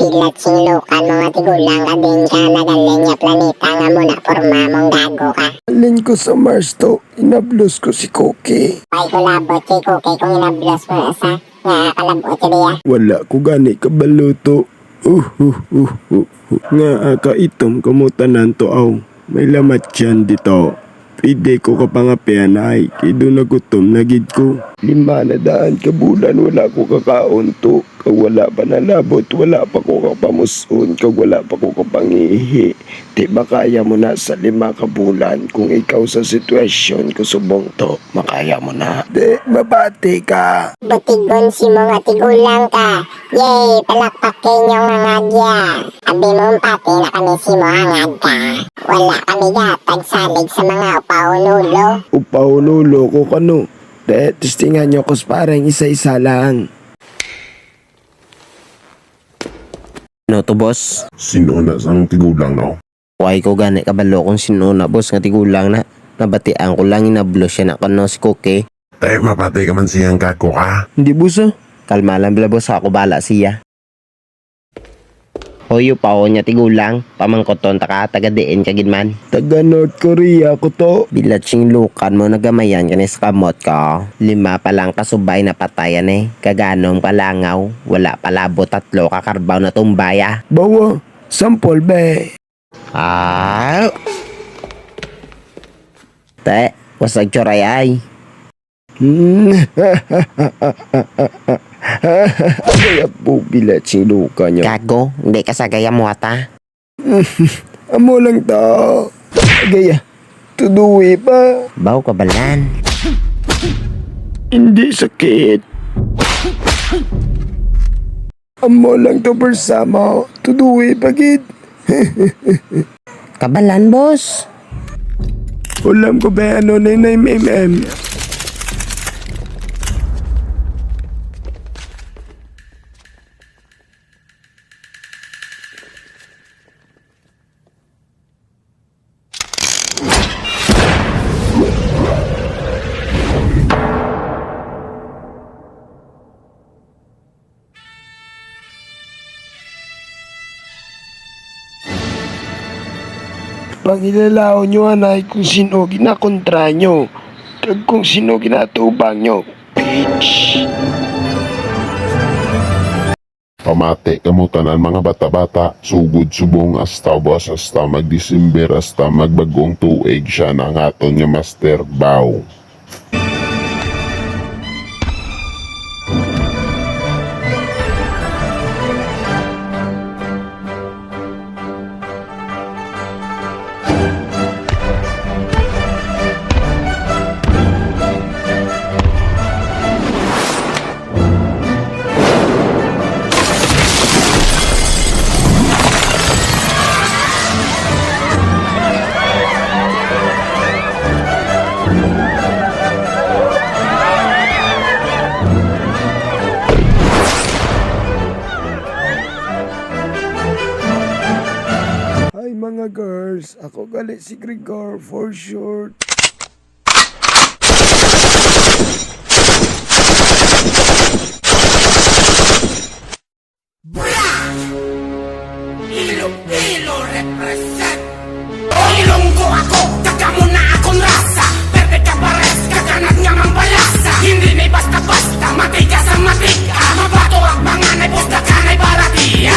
pilat sing lokal mga tigulang ka din ka nagaling nga planeta nga muna porma mong gago ka. Alin ko sa Mars to, inablos ko si Cookie. Ay kulabot si Cookie kung inablos mo na sa nga kalabot siya diya. Wala ko gani kabaluto. Nga kaitom kamutanan to aw. May lamat yan dito. Pide ko kapangapian ay, kido na gutom na gid ko. 500 ka bulan, wala ko kakaon to. Kag wala pa nalabot, wala pa ko kapamuson, kag wala pa ko kapangihi. Di ba kaya mo na sa 5 ka bulan kung ikaw sa sitwasyon ko subong to, makaya mo na. Di, mabati ka. Butigon si mga tigulang ka. Yay, palakpakin yung hangagya. Abi mong pati na kami si mo hangad ka. Wala kami gatag salig sa mga upaunulo. Upaunulo ko kano. De, testingan nyo ko parang isa-isa lang. Ano to, boss? Sino na sang tigulang no? Huwag ko gani kabalo kung sino na, boss, nga tigulang na. Nabatian ko lang inablo siya na kano si Cookie. Tayo mapatay ka man siyang kako ka. Hindi, boss, oh. Kalma lang bila, boss, ako bala siya. Hoy, upaw niya tigulang. Pamangkoton taka taga-diin kagid man. Taga North Korea ko to. Bilat sing lukan mo nagamayan ka ni sa kamot ka. 5 pa lang kasubay na patayan eh. Kaganong palangaw. Wala palabo 3 kakarbaw na tumbaya. Bawa, sampol be. Ah! Te, wasag choray ay. Kaya po bilat si Luka nyo. Gago, hindi ka sa gaya mo ata. Amo lang to. Gaya, tuduwi pa. Baw ka balan. Hindi sakit. Amo lang to bersama. Tuduwi pagid. Kabalan, boss. Ulam ko ba ano na 9mm. Pangilalaw nyo anay kung sino ginakontra nyo. Kag kung sino ginatubang nyo. Bitch. Pamati kamutan ang mga bata-bata. Sugod subong hasta bus hasta mag-Disember hasta magbagong tuig siya ng aton nga Master Bao. Hi mga girls, ako gali si Gregor for short. Iloilo represent. O Ilonggo ako, taga mo na akong rasa. Perde ka pares, kaganad nga mang balasa. Hindi na basta-basta, matig ka sa matig. Mabato ang panganay, pusta ka na'y baratiya.